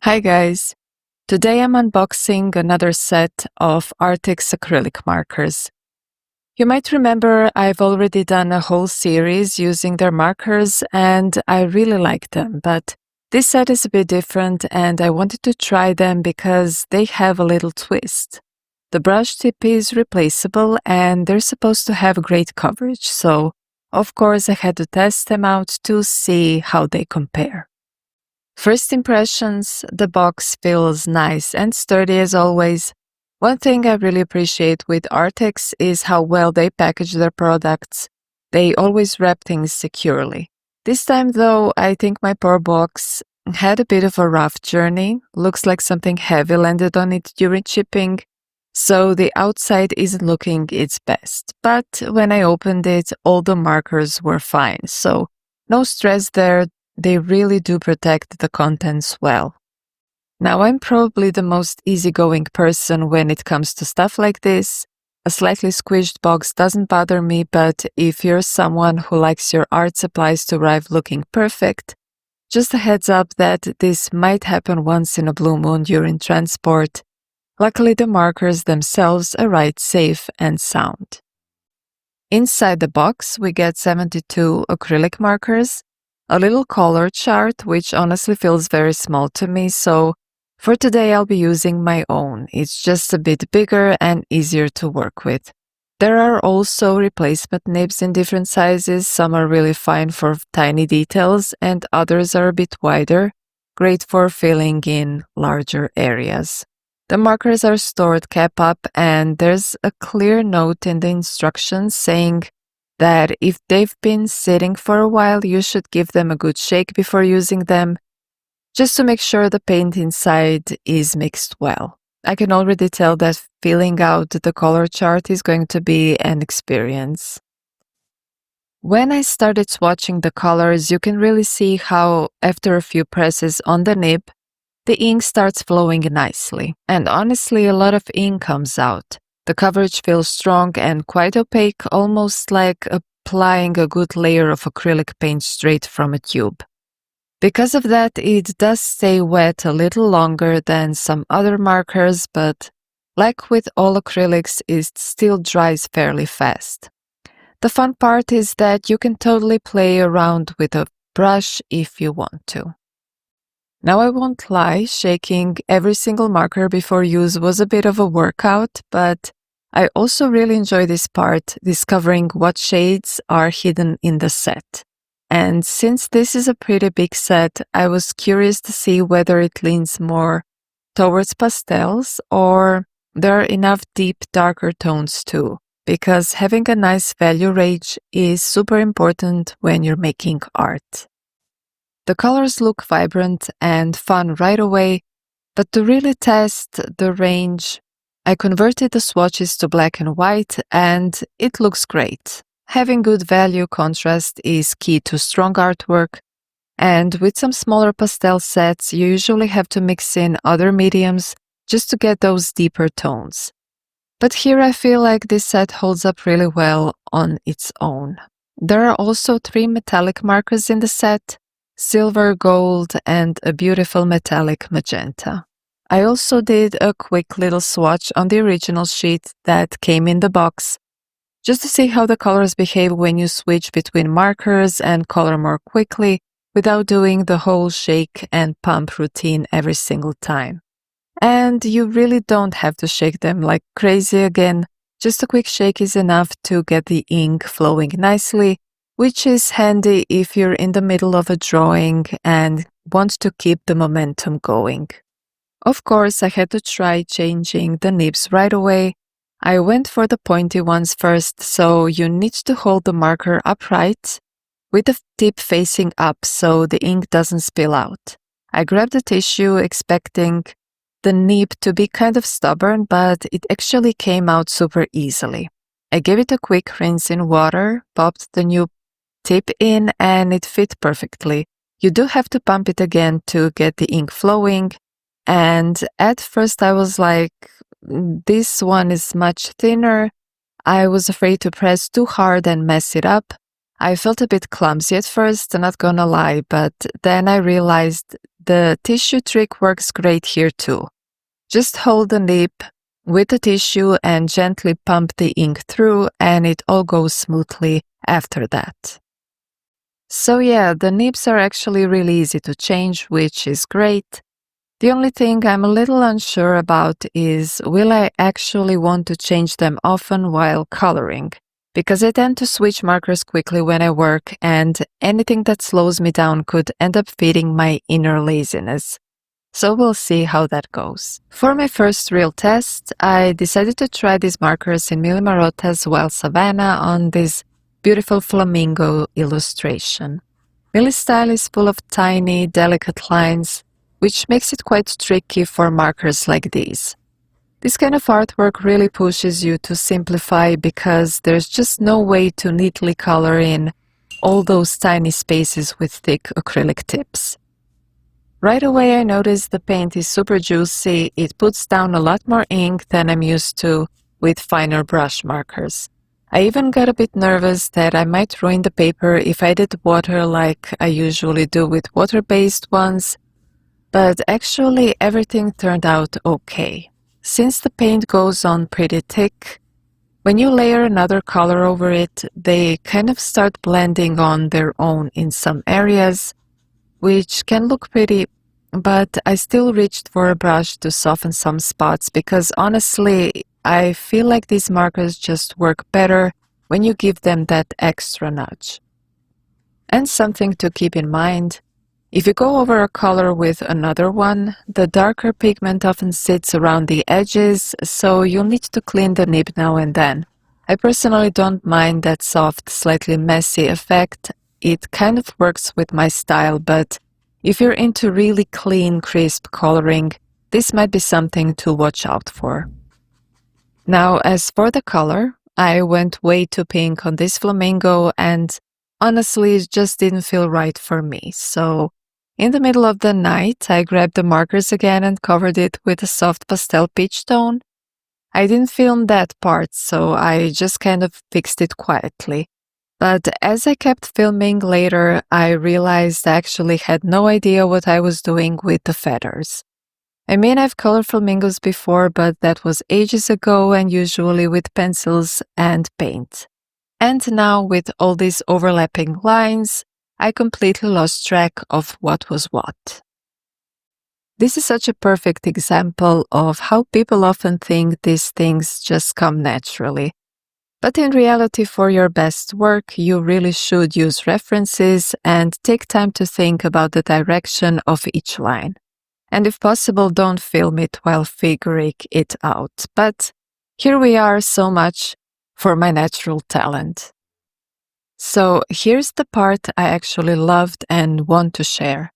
Hi guys! Today I'm unboxing another set of Arrtx acrylic markers. You might remember I've already done a whole series using their markers and I really like them, but this set is a bit different and I wanted to try them because they have a little twist. The brush tip is replaceable and they're supposed to have great coverage, so of course I had to test them out to see how they compare. First impressions, the box feels nice and sturdy as always. One thing I really appreciate with Arrtx is how well they package their products. They always wrap things securely. This time though, I think my poor box had a bit of a rough journey. Looks like something heavy landed on it during shipping, so the outside isn't looking its best. But when I opened it, all the markers were fine, so no stress there. They really do protect the contents well. Now, I'm probably the most easygoing person when it comes to stuff like this. A slightly squished box doesn't bother me, but if you're someone who likes your art supplies to arrive looking perfect, just a heads up that this might happen once in a blue moon during transport. Luckily, the markers themselves arrive safe and sound. Inside the box, we get 72 acrylic markers, a little color chart, which honestly feels very small to me, so for today I'll be using my own. It's just a bit bigger and easier to work with. There are also replacement nibs in different sizes. Some are really fine for tiny details and others are a bit wider, great for filling in larger areas. The markers are stored cap up and there's a clear note in the instructions saying that if they've been sitting for a while, you should give them a good shake before using them, just to make sure the paint inside is mixed well. I can already tell that filling out the color chart is going to be an experience. When I started swatching the colors, you can really see how after a few presses on the nib, the ink starts flowing nicely, and honestly a lot of ink comes out. The coverage feels strong and quite opaque, almost like applying a good layer of acrylic paint straight from a tube. Because of that, it does stay wet a little longer than some other markers, but like with all acrylics, it still dries fairly fast. The fun part is that you can totally play around with a brush if you want to. Now I won't lie, shaking every single marker before use was a bit of a workout, but I also really enjoy this part, discovering what shades are hidden in the set. And since this is a pretty big set, I was curious to see whether it leans more towards pastels or there are enough deep, darker tones too, because having a nice value range is super important when you're making art. The colors look vibrant and fun right away, but to really test the range, I converted the swatches to black and white and it looks great. Having good value contrast is key to strong artwork, and with some smaller pastel sets, you usually have to mix in other mediums just to get those deeper tones. But here I feel like this set holds up really well on its own. There are also 3 metallic markers in the set, silver, gold, and a beautiful metallic magenta. I also did a quick little swatch on the original sheet that came in the box, just to see how the colors behave when you switch between markers and color more quickly without doing the whole shake and pump routine every single time. And you really don't have to shake them like crazy again. Just a quick shake is enough to get the ink flowing nicely, which is handy if you're in the middle of a drawing and want to keep the momentum going. Of course, I had to try changing the nibs right away. I went for the pointy ones first, so you need to hold the marker upright with the tip facing up so the ink doesn't spill out. I grabbed the tissue expecting the nib to be kind of stubborn, but it actually came out super easily. I gave it a quick rinse in water, popped the new tip in, and it fit perfectly. You do have to pump it again to get the ink flowing, and at first I was like, this one is much thinner. I was afraid to press too hard and mess it up. I felt a bit clumsy at first, not gonna lie, but then I realized the tissue trick works great here too. Just hold the nib with the tissue and gently pump the ink through, and it all goes smoothly after that. So yeah, the nibs are actually really easy to change, which is great. The only thing I'm a little unsure about is, will I actually want to change them often while coloring? Because I tend to switch markers quickly when I work, and anything that slows me down could end up feeding my inner laziness. So we'll see how that goes. For my first real test, I decided to try these markers in Millie Marotta's Wild Savannah on this beautiful flamingo illustration. Millie's style is full of tiny, delicate lines, which makes it quite tricky for markers like these. This kind of artwork really pushes you to simplify because there's just no way to neatly color in all those tiny spaces with thick acrylic tips. Right away I noticed the paint is super juicy. It puts down a lot more ink than I'm used to with finer brush markers. I even got a bit nervous that I might ruin the paper if I did water like I usually do with water-based ones, but actually everything turned out okay. Since the paint goes on pretty thick, when you layer another color over it, they kind of start blending on their own in some areas, which can look pretty, but I still reached for a brush to soften some spots because honestly, I feel like these markers just work better when you give them that extra nudge. And something to keep in mind, if you go over a color with another one, the darker pigment often sits around the edges, so you'll need to clean the nib now and then. I personally don't mind that soft, slightly messy effect. It kind of works with my style, but if you're into really clean, crisp coloring, this might be something to watch out for. Now, as for the color, I went way too pink on this flamingo, and honestly, it just didn't feel right for me. So, in the middle of the night, I grabbed the markers again and covered it with a soft pastel peach tone. I didn't film that part, so I just kind of fixed it quietly. But as I kept filming later, I realized I actually had no idea what I was doing with the feathers. I mean, I've colored flamingos before, but that was ages ago and usually with pencils and paint. And now with all these overlapping lines, I completely lost track of what was what. This is such a perfect example of how people often think these things just come naturally. But in reality, for your best work, you really should use references and take time to think about the direction of each line. And if possible, don't film it while figuring it out. But here we are, so much for my natural talent. So here's the part I actually loved and want to share.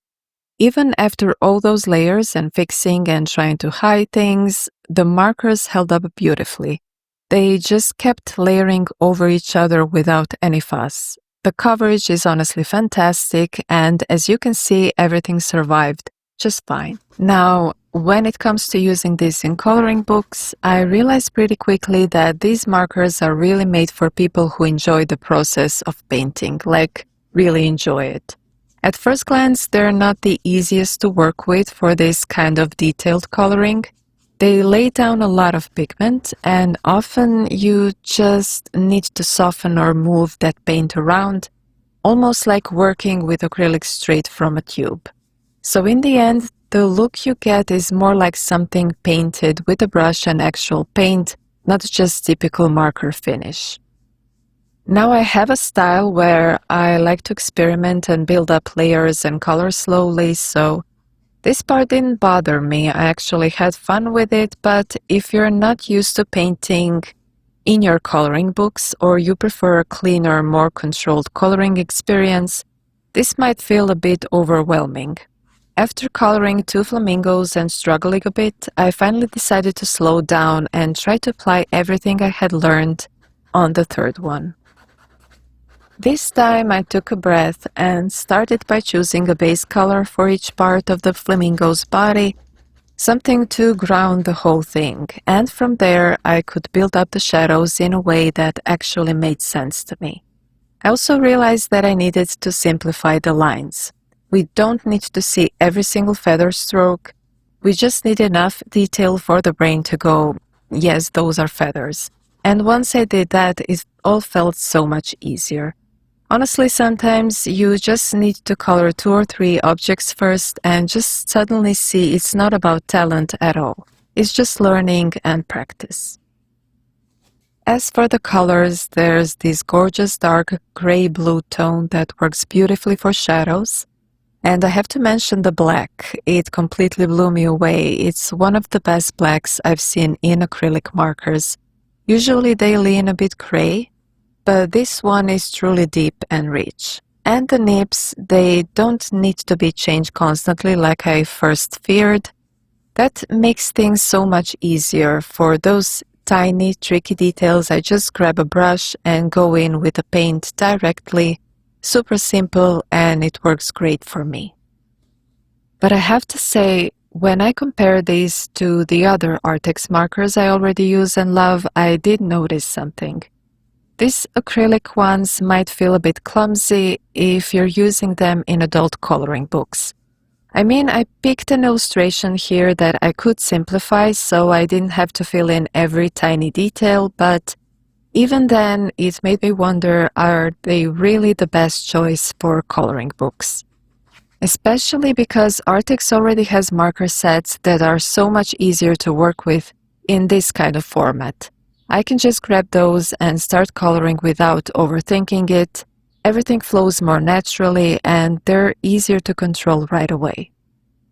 Even after all those layers and fixing and trying to hide things, the markers held up beautifully. They just kept layering over each other without any fuss. The coverage is honestly fantastic, and as you can see, everything survived just fine. Now, when it comes to using this in coloring books, I realized pretty quickly that these markers are really made for people who enjoy the process of painting, like really enjoy it. At first glance, they're not the easiest to work with for this kind of detailed coloring. They lay down a lot of pigment, and often you just need to soften or move that paint around, almost like working with acrylic straight from a tube. So in the end, the look you get is more like something painted with a brush and actual paint, not just typical marker finish. Now I have a style where I like to experiment and build up layers and color slowly, so this part didn't bother me. I actually had fun with it, but if you're not used to painting in your coloring books or you prefer a cleaner, more controlled coloring experience, this might feel a bit overwhelming. After coloring 2 flamingos and struggling a bit, I finally decided to slow down and try to apply everything I had learned on the 3rd one. This time I took a breath and started by choosing a base color for each part of the flamingo's body, something to ground the whole thing, and from there I could build up the shadows in a way that actually made sense to me. I also realized that I needed to simplify the lines. We don't need to see every single feather stroke. We just need enough detail for the brain to go, yes, those are feathers. And once I did that, it all felt so much easier. Honestly, sometimes you just need to color 2 or 3 objects first and just suddenly see it's not about talent at all. It's just learning and practice. As for the colors, there's this gorgeous dark gray-blue tone that works beautifully for shadows. And I have to mention the black. It completely blew me away. It's one of the best blacks I've seen in acrylic markers. Usually they lean a bit gray, but this one is truly deep and rich. And the nibs, they don't need to be changed constantly like I first feared. That makes things so much easier. For those tiny, tricky details, I just grab a brush and go in with the paint directly. Super simple, and it works great for me. But I have to say, when I compare these to the other Arrtx markers I already use and love, I did notice something. These acrylic ones might feel a bit clumsy if you're using them in adult coloring books. I mean, I picked an illustration here that I could simplify so I didn't have to fill in every tiny detail, but even then, it made me wonder, are they really the best choice for coloring books? Especially because Arrtx already has marker sets that are so much easier to work with in this kind of format. I can just grab those and start coloring without overthinking it. Everything flows more naturally and they're easier to control right away.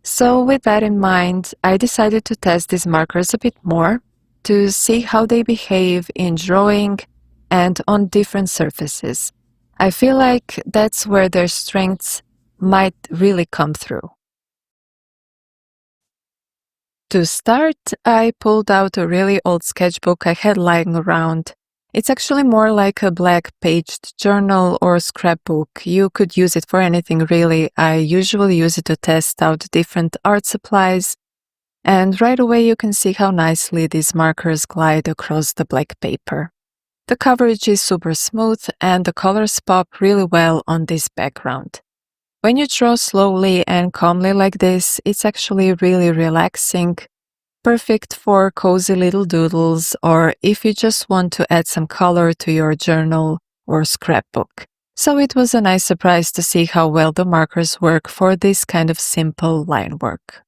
So with that in mind, I decided to test these markers a bit more to see how they behave in drawing and on different surfaces. I feel like that's where their strengths might really come through. To start, I pulled out a really old sketchbook I had lying around. It's actually more like a black-paged journal or scrapbook. You could use it for anything really. I usually use it to test out different art supplies. And right away you can see how nicely these markers glide across the black paper. The coverage is super smooth and the colors pop really well on this background. When you draw slowly and calmly like this, it's actually really relaxing, perfect for cozy little doodles or if you just want to add some color to your journal or scrapbook. So it was a nice surprise to see how well the markers work for this kind of simple line work.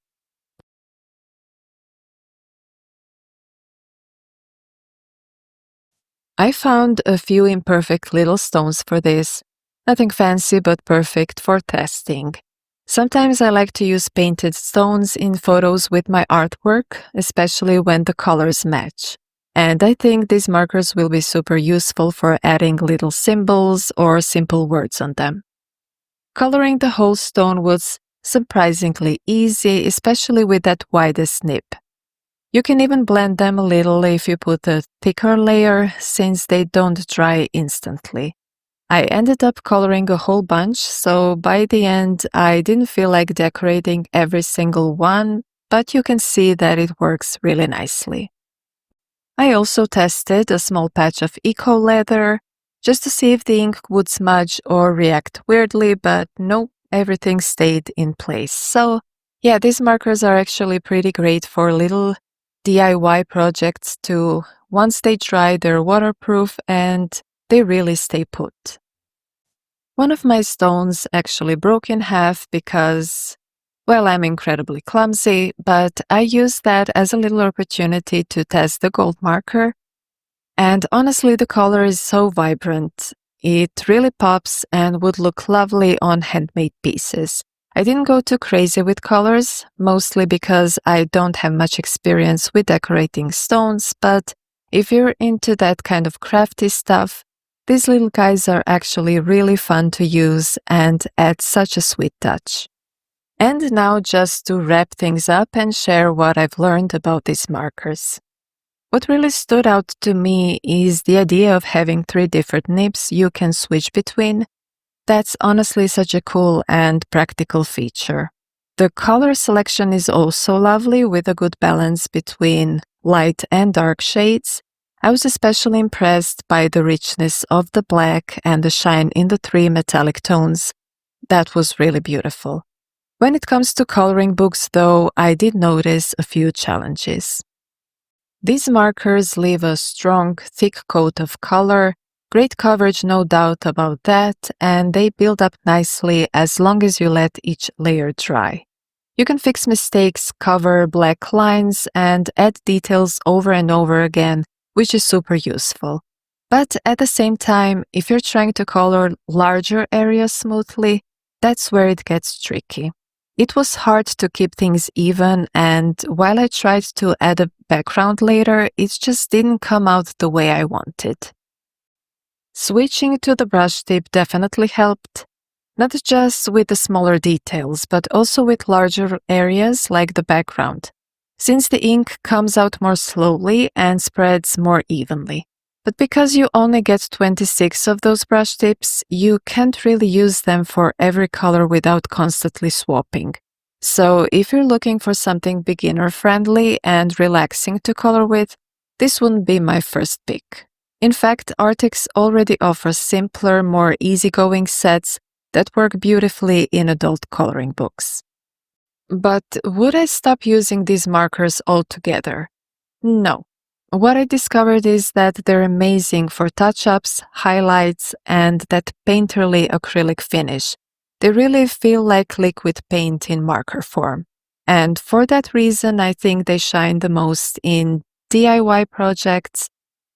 I found a few imperfect little stones for this. Nothing fancy but perfect for testing. Sometimes I like to use painted stones in photos with my artwork, especially when the colors match. And I think these markers will be super useful for adding little symbols or simple words on them. Coloring the whole stone was surprisingly easy, especially with that widest nib. You can even blend them a little if you put a thicker layer, since they don't dry instantly. I ended up coloring a whole bunch, so by the end I didn't feel like decorating every single one, but you can see that it works really nicely. I also tested a small patch of eco leather, just to see if the ink would smudge or react weirdly, but no, everything stayed in place. So yeah, these markers are actually pretty great for little DIY projects too. Once they dry, they're waterproof and they really stay put. One of my stones actually broke in half because, well, I'm incredibly clumsy, but I used that as a little opportunity to test the gold marker. And honestly, the color is so vibrant. It really pops and would look lovely on handmade pieces. I didn't go too crazy with colors, mostly because I don't have much experience with decorating stones, but if you're into that kind of crafty stuff, these little guys are actually really fun to use and add such a sweet touch. And now just to wrap things up and share what I've learned about these markers. What really stood out to me is the idea of having 3 different nibs you can switch between. That's honestly such a cool and practical feature. The color selection is also lovely with a good balance between light and dark shades. I was especially impressed by the richness of the black and the shine in the 3 metallic tones. that was really beautiful. When it comes to coloring books, though, I did notice a few challenges. These markers leave a strong, thick coat of color, great coverage, no doubt about that, and they build up nicely as long as you let each layer dry. You can fix mistakes, cover black lines, and add details over and over again, which is super useful. But at the same time, if you're trying to color larger areas smoothly, that's where it gets tricky. It was hard to keep things even, and while I tried to add a background later, it just didn't come out the way I wanted. Switching to the brush tip definitely helped, not just with the smaller details, but also with larger areas like the background, since the ink comes out more slowly and spreads more evenly. But because you only get 26 of those brush tips, you can't really use them for every color without constantly swapping. So if you're looking for something beginner-friendly and relaxing to color with, this wouldn't be my first pick. In fact, Arrtx already offers simpler, more easygoing sets that work beautifully in adult coloring books. But would I stop using these markers altogether? No. What I discovered is that they're amazing for touch-ups, highlights, and that painterly acrylic finish. They really feel like liquid paint in marker form. And for that reason, I think they shine the most in DIY projects,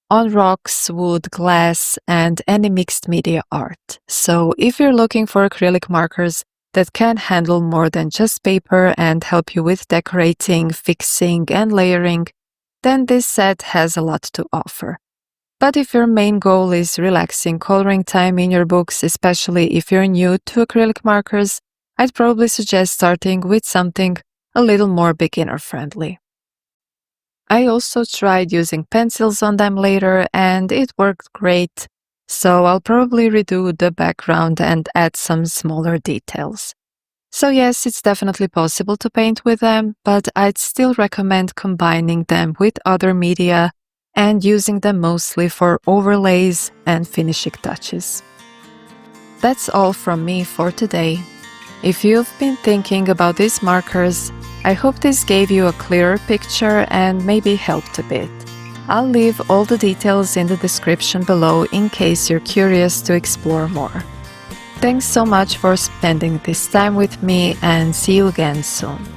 on rocks, wood, glass, and any mixed media art. So if you're looking for acrylic markers that can handle more than just paper and help you with decorating, fixing, and layering, then this set has a lot to offer. But if your main goal is relaxing coloring time in your books, especially if you're new to acrylic markers, I'd probably suggest starting with something a little more beginner-friendly. I also tried using pencils on them later, and it worked great, so I'll probably redo the background and add some smaller details. So yes, it's definitely possible to paint with them, but I'd still recommend combining them with other media and using them mostly for overlays and finishing touches. That's all from me for today. If you've been thinking about these markers, I hope this gave you a clearer picture and maybe helped a bit. I'll leave all the details in the description below in case you're curious to explore more. Thanks so much for spending this time with me, and see you again soon.